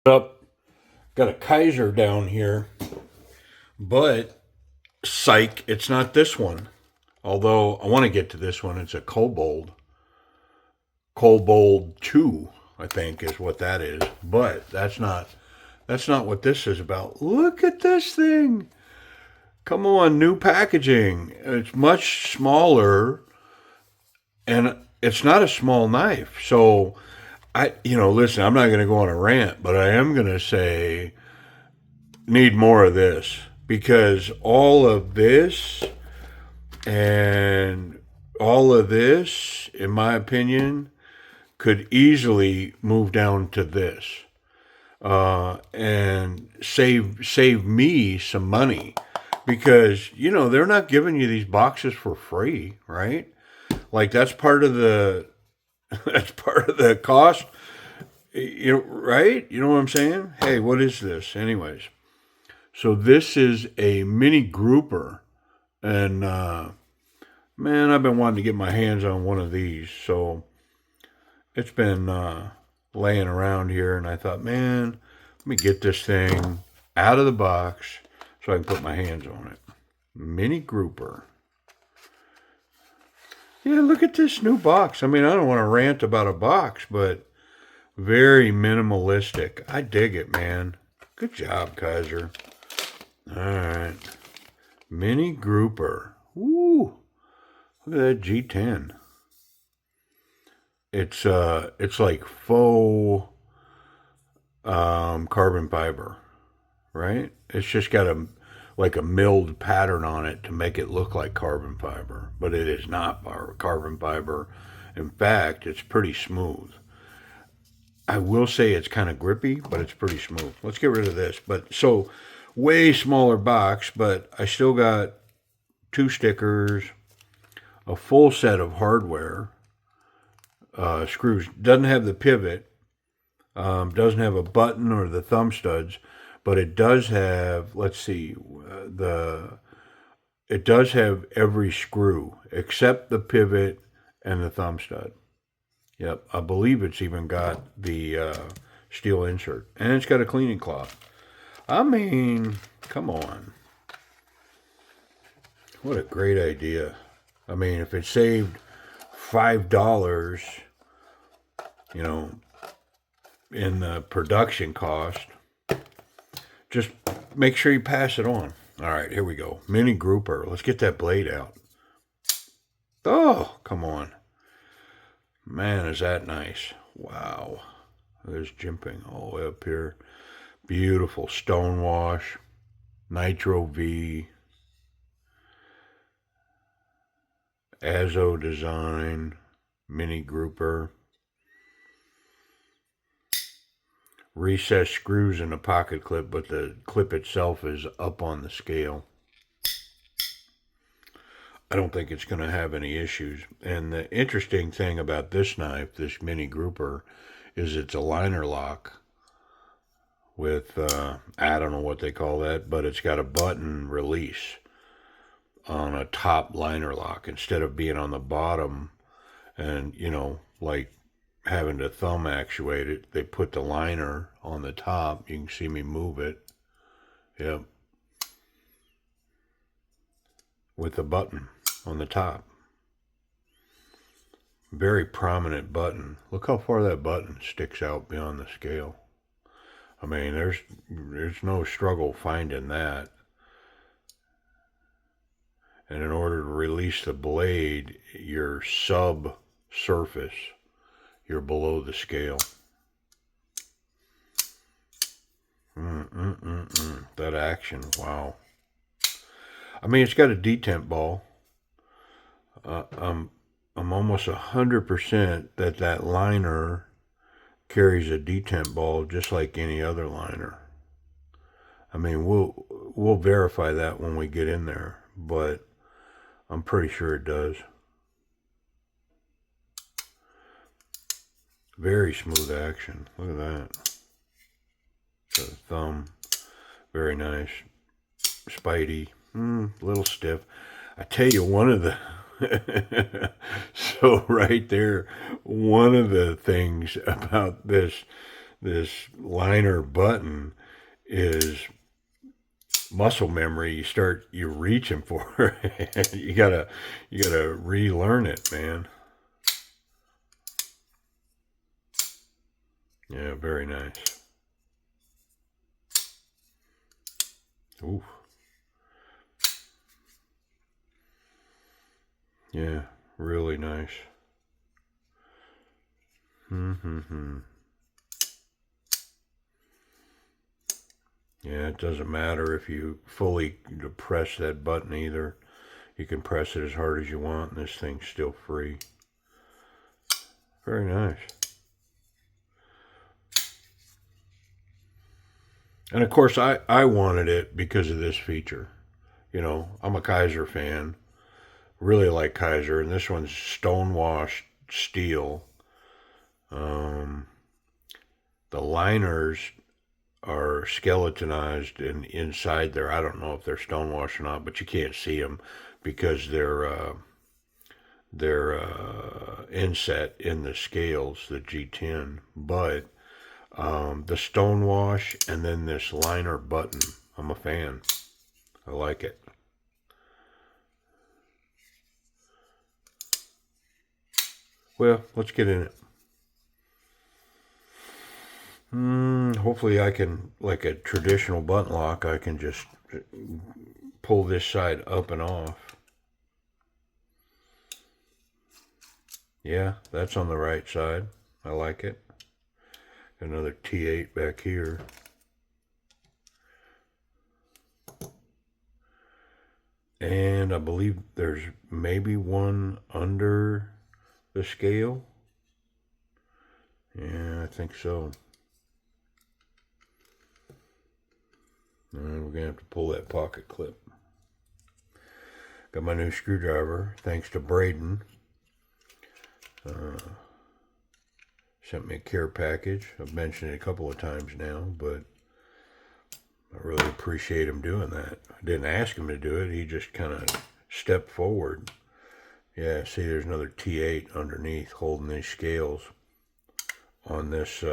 Up, got a Kizer down here, but psych, it's not this one. Although I want to get to this one. It's a Cobalt 2, I think is what that is. But that's not what this is about. Look at this thing. Come on, new packaging. It's much smaller, and it's not a small knife. So listen, I'm not going to go on a rant, but I am going to say need more of this, because all of this and all of this, in my opinion, could easily move down to this and save me some money, because they're not giving you these boxes for free, right? Like that's part of the cost, right? You know what I'm saying? Hey, what is this, anyways? So this is a mini grouper, and man, I've been wanting to get my hands on one of these, so it's been laying around here, and I thought, man, let me get this thing out of the box so I can put my hands on it. Mini grouper. Yeah, look at this new box. I mean, I don't want to rant about a box, but very minimalistic. I dig it, man. Good job, Kizer. All right. Mini grouper. Woo. Look at that G10. It's like faux carbon fiber, right? It's just got a milled pattern on it to make it look like carbon fiber, but it is not carbon fiber. In fact, it's pretty smooth. I will say it's kind of grippy, but it's pretty smooth. Let's get rid of this. But so way smaller box, but I still got 2 stickers, a full set of hardware, screws. Doesn't have the pivot, doesn't have a button or the thumb studs, but it does have, let's see, it does have every screw except the pivot and the thumb stud. Yep, I believe it's even got the steel insert, and it's got a cleaning cloth. I mean, come on. What a great idea. I mean, if it saved $5, in the production cost, just make sure you pass it on. All right, here we go. Mini grouper. Let's get that blade out. Oh, come on. Man, is that nice. Wow. There's jimping all the way up here. Beautiful stone wash. Nitro V. Azo design. Mini grouper. Recessed screws in the pocket clip, but the clip itself is up on the scale. I don't think it's going to have any issues. And the interesting thing about this knife, this mini grouper, is it's a liner lock with, I don't know what they call that, but it's got a button release on a top liner lock instead of being on the bottom and, like having to thumb actuate it. They put the liner on the top. You can see me move it. Yep. With the button on the top. Very prominent button. Look how far that button sticks out beyond the scale. I mean, there's no struggle finding that. And in order to release the blade, your subsurface, you're below the scale. That action, wow. I mean, it's got a detent ball. I'm almost 100% that liner carries a detent ball just like any other liner. I mean, we'll verify that when we get in there, but I'm pretty sure it does. Very smooth action. Look at that. So the thumb, very nice. Spidey, a little stiff. I tell you, one of the so right there, one of the things about this liner button is muscle memory. You're reaching for it. You gotta relearn it, man. Yeah, very nice. Ooh. Yeah, really nice. Mm-hmm. Yeah, it doesn't matter if you fully press that button either. You can press it as hard as you want, and this thing's still free. Very nice. And of course, I wanted it because of this feature. You know, I'm a Kizer fan. Really like Kizer, and this one's stonewashed steel. Um, the liners are skeletonized and inside there. I don't know if they're stonewashed or not, but you can't see them because they're inset in the scales, the G10. But the stonewash and then this liner button, I'm a fan. I like it. Well, let's get in it. Hopefully I can, like a traditional button lock, I can just pull this side up and off. Yeah, that's on the right side. I like it. Another T8 back here. And I believe there's maybe one under the scale. Yeah, I think so. And we're going to have to pull that pocket clip. Got my new screwdriver, thanks to Braden. Sent me a care package. I've mentioned it a couple of times now, but I really appreciate him doing that. I didn't ask him to do it. He just kind of stepped forward. Yeah, see, there's another T8 underneath holding these scales on this,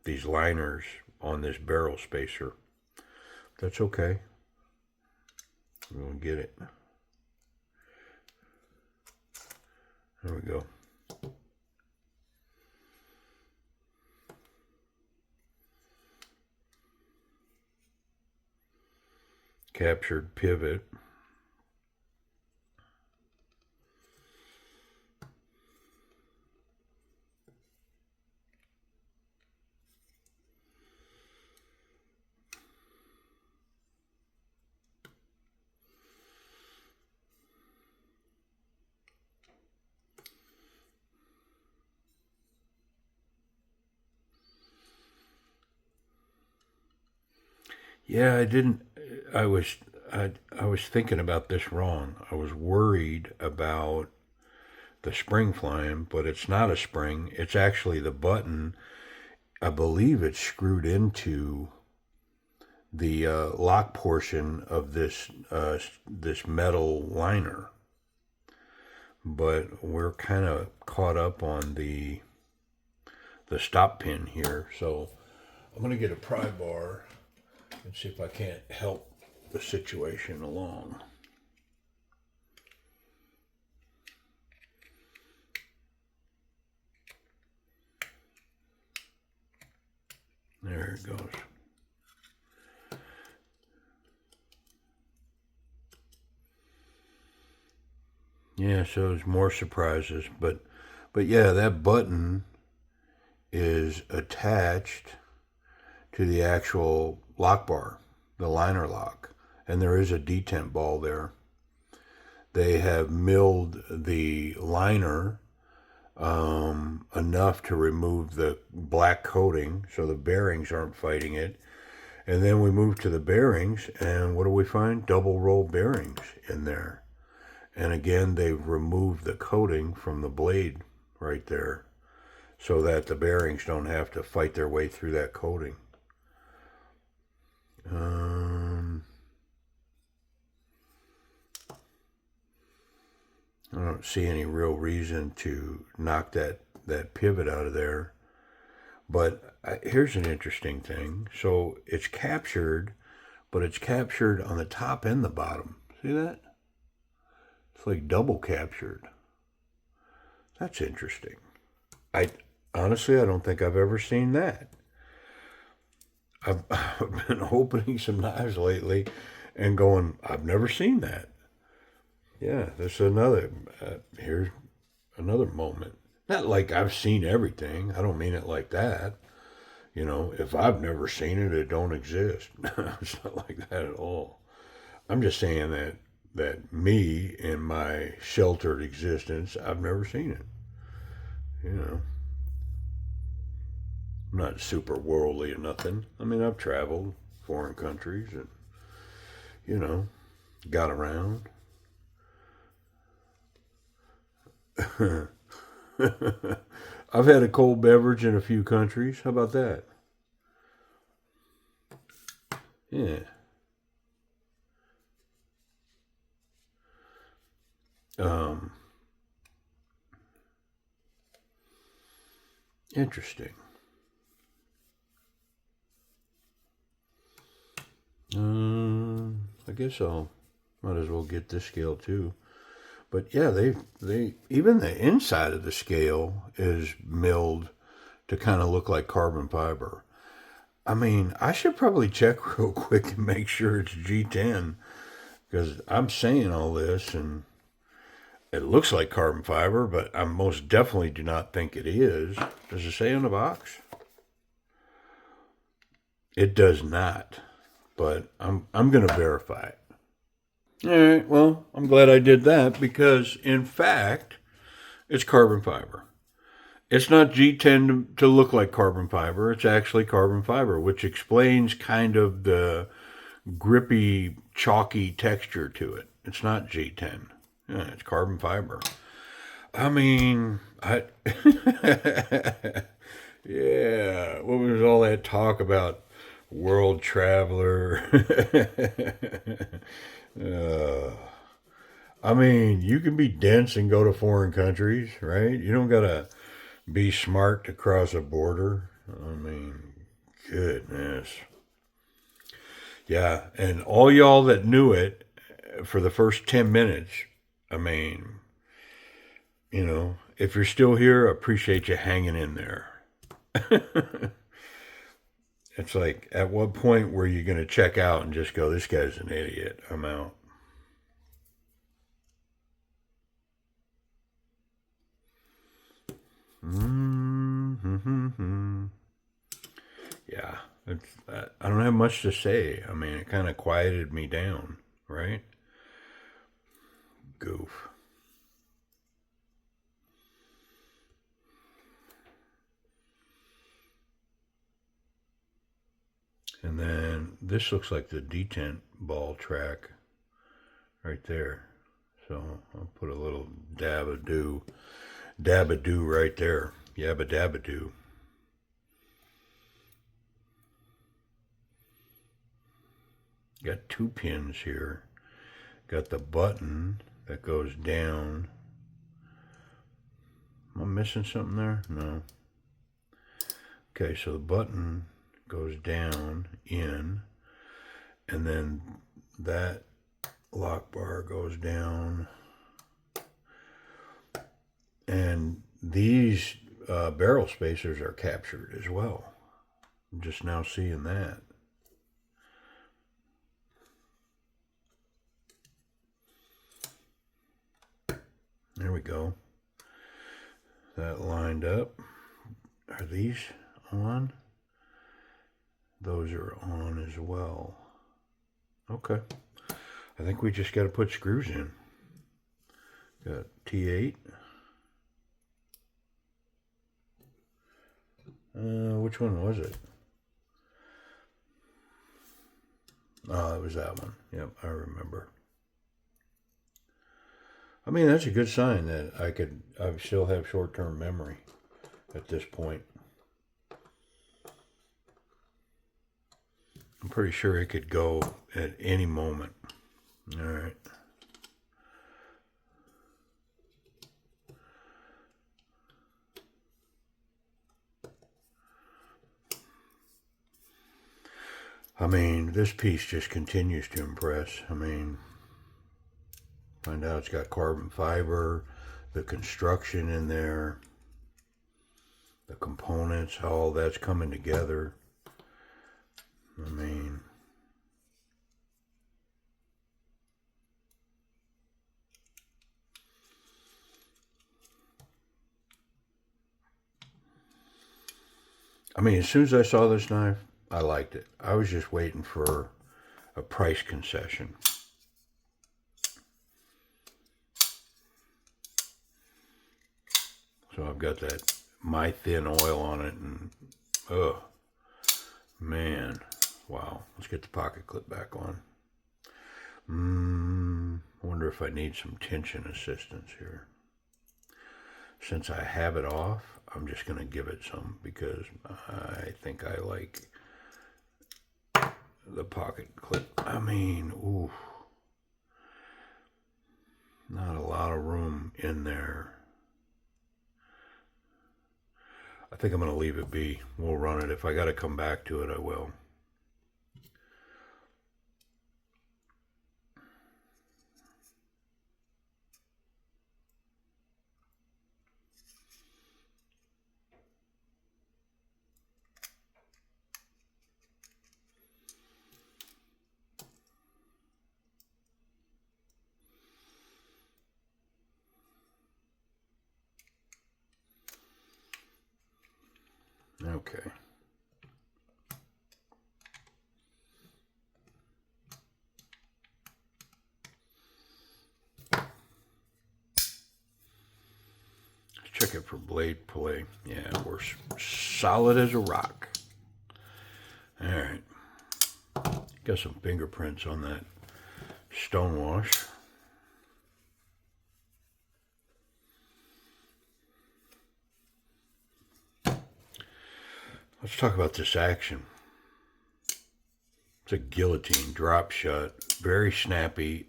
these liners on this barrel spacer. That's okay. I'm going to get it. There we go. Captured pivot. Yeah, I didn't. I was I was thinking about this wrong. I was worried about the spring flying, but it's not a spring. It's actually the button. I believe it's screwed into the lock portion of this metal liner. But we're kind of caught up on the stop pin here, so I'm gonna get a pry bar and see if I can't help the situation along. There it goes. Yeah, so there's more surprises, but yeah, that button is attached to the actual lock bar, the liner lock, and there is a detent ball there. They have milled the liner enough to remove the black coating so the bearings aren't fighting it. And then we move to the bearings, and what do we find? Double roll bearings in there. And again, they've removed the coating from the blade right there so that the bearings don't have to fight their way through that coating. I don't see any real reason to knock that pivot out of there. But here's an interesting thing. So it's captured, but it's captured on the top and the bottom. See that? It's like double captured. That's interesting. I honestly, I don't think I've ever seen that. I've been opening some knives lately and going, I've never seen that. Yeah, that's another, here's another moment. Not like I've seen everything. I don't mean it like that. You know, if I've never seen it, it don't exist. It's not like that at all. I'm just saying that me in my sheltered existence, I've never seen it. You know, I'm not super worldly or nothing. I mean, I've traveled foreign countries and, you know, got around. I've had a cold beverage in a few countries. How about that? Yeah. Um, Interesting. I guess I'll might as well get this scale too. But yeah, they even the inside of the scale is milled to kind of look like carbon fiber. I mean, I should probably check real quick and make sure it's G10 because I'm saying all this and it looks like carbon fiber, but I most definitely do not think it is. Does it say on the box? It does not, but I'm going to verify it. All right, well, I'm glad I did that because, in fact, it's carbon fiber. It's not G10 to look like carbon fiber. It's actually carbon fiber, which explains kind of the grippy, chalky texture to it. It's not G10. Yeah, it's carbon fiber. I mean, yeah, what was all that talk about world traveler? uh, I mean, you can be dense and go to foreign countries, right? You don't gotta be smart to cross a border. I mean, goodness. Yeah, and all y'all that knew it for the first 10 minutes, I mean, you know, if you're still here, I appreciate you hanging in there. It's like, at what point were you going to check out and just go, this guy's an idiot, I'm out? Mm-hmm. Yeah, I don't have much to say. I mean, it kind of quieted me down, right? Goof. And then this looks like the detent ball track right there. So I'll put a little dab-a-doo right there. Yabba dabba doo. Got two pins here. Got the button that goes down. Am I missing something there? No. Okay, so the button goes down, in, and then that lock bar goes down. And these barrel spacers are captured as well. I'm just now seeing that. There we go. That lined up. Are these on? Those are on as well. Okay. I think we just got to put screws in. Got T8. Which one was it? Oh, it was that one. Yep, I remember. I mean, that's a good sign that I still have short-term memory at this point. I'm pretty sure it could go at any moment. All right. I mean, this piece just continues to impress. I mean, find out it's got carbon fiber, the construction in there, the components, how all that's coming together. I mean, as soon as I saw this knife, I liked it. I was just waiting for a price concession. So I've got that My Thin oil on it, and oh man, wow. Let's get the pocket clip back on. I wonder if I need some tension assistance here. Since I have it off, I'm just going to give it some because I think I like the pocket clip. I mean, ooh, not a lot of room in there. I think I'm going to leave it be. We'll run it. If I got to come back to it, I will. Okay. Let's check it for blade play. Yeah, we're solid as a rock. All right. Got some fingerprints on that stone wash. Let's talk about this action. It's a guillotine drop shot, very snappy,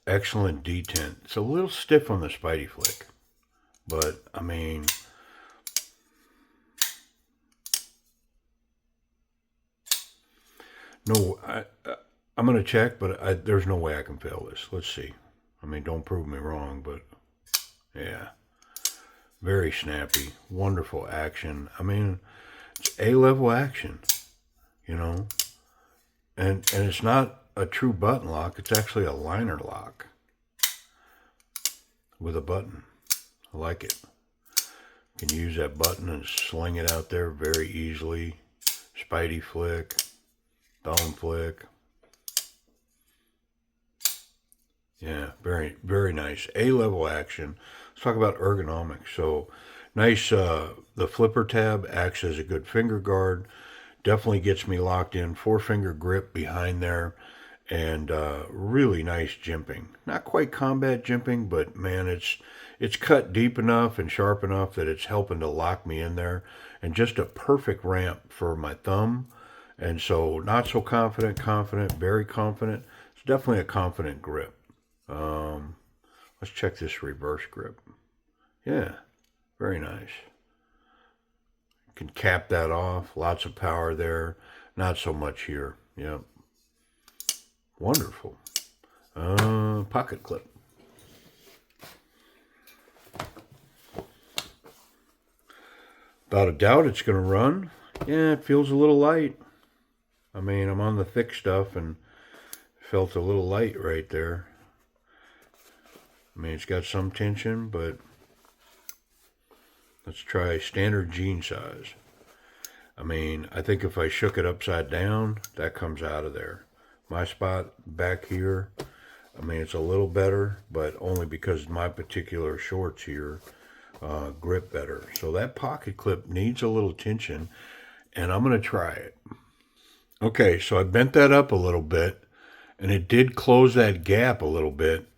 excellent detent. It's a little stiff on the Spidey flick, but I mean, no, I'm going to check, but there's no way I can fail this. Let's see. I mean, don't prove me wrong, but yeah, very snappy, wonderful action. I mean, it's A-level action, you know, and it's not a true button lock. It's actually a liner lock with a button. I like it. You can use that button and sling it out there very easily. Spidey flick, thumb flick. Yeah, very, very nice. A-level action. Let's talk about ergonomics. So nice, the flipper tab acts as a good finger guard. Definitely gets me locked in. 4-finger grip behind there. And really nice jimping. Not quite combat jimping, but man, it's cut deep enough and sharp enough that it's helping to lock me in there. And just a perfect ramp for my thumb. And so not so confident, very confident. It's definitely a confident grip. Let's check this reverse grip. Yeah, very nice. You can cap that off. Lots of power there. Not so much here. Yep. Wonderful. Pocket clip. Without a doubt, it's going to run. Yeah, it feels a little light. I mean, I'm on the thick stuff and felt a little light right there. I mean, it's got some tension, but let's try standard jean size. I mean, I think if I shook it upside down, that comes out of there. My spot back here, I mean, it's a little better, but only because my particular shorts here grip better. So that pocket clip needs a little tension, and I'm going to try it. Okay, so I bent that up a little bit, and it did close that gap a little bit.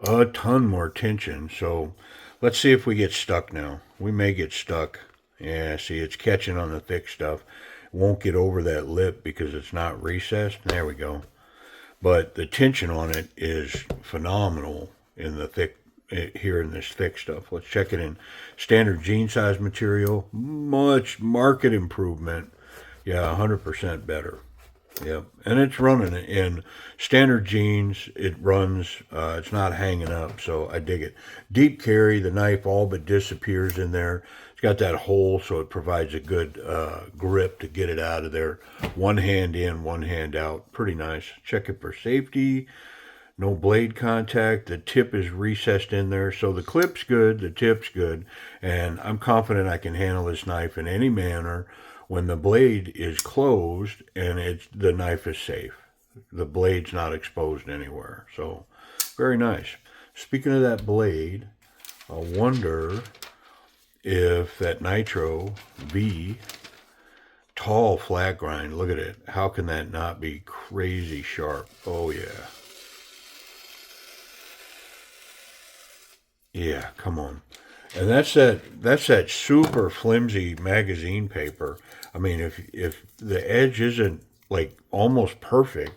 A ton more tension. So let's see if we get stuck now. We may get stuck. Yeah, see, it's catching on the thick stuff. It won't get over that lip because it's not recessed. There we go. But the tension on it is phenomenal in the thick, here in this thick stuff. Let's check it in standard jean size material. Much market improvement. Yeah, 100% better. Yep, and it's running in standard jeans. It runs. It's not hanging up, so I dig it. Deep carry, the knife all but disappears in there. It's got that hole, so it provides a good grip to get it out of there. One hand in, one hand out. Pretty nice. Check it for safety. No blade contact. The tip is recessed in there, so the clip's good, the tip's good, and I'm confident I can handle this knife in any manner when the blade is closed and the knife is safe. The blade's not exposed anywhere, so very nice. Speaking of that blade, I wonder if that Nitro V tall flat grind, look at it. How can that not be crazy sharp? Oh yeah. Yeah, come on. And that's that super flimsy magazine paper. I mean, if the edge isn't like almost perfect,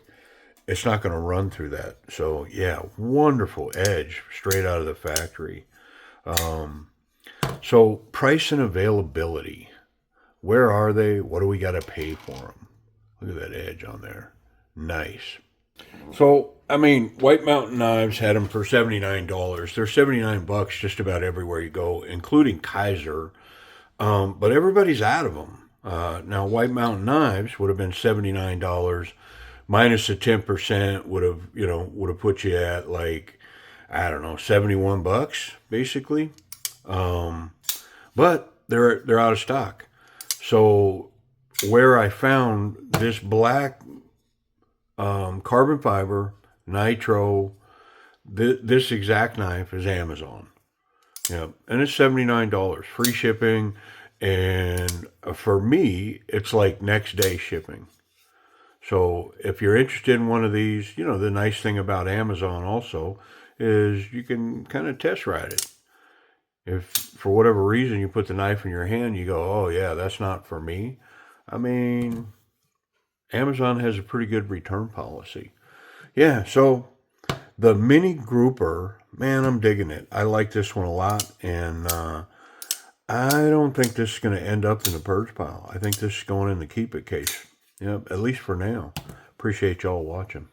it's not going to run through that. So yeah, wonderful edge straight out of the factory. Um, so price and availability. Where are they? What do we got to pay for them? Look at that edge on there. Nice. So, I mean, White Mountain Knives had them for $79. They're $79 just about everywhere you go, including Kizer. But everybody's out of them. Now, White Mountain Knives would have been $79 minus the 10% would have put you at like, I don't know, $71 basically. But they're out of stock. So where I found this black carbon fiber nitro, this exact knife is Amazon. Yeah, and it's $79, free shipping, and for me, it's like next day shipping. So if you're interested in one of these, the nice thing about Amazon also is you can kind of test ride it. If for whatever reason you put the knife in your hand, you go, oh yeah, that's not for me. I mean, Amazon has a pretty good return policy. Yeah, so the mini grouper, man, I'm digging it. I like this one a lot, and I don't think this is going to end up in the purge pile. I think this is going in the keep it case. Yep, at least for now. Appreciate y'all watching.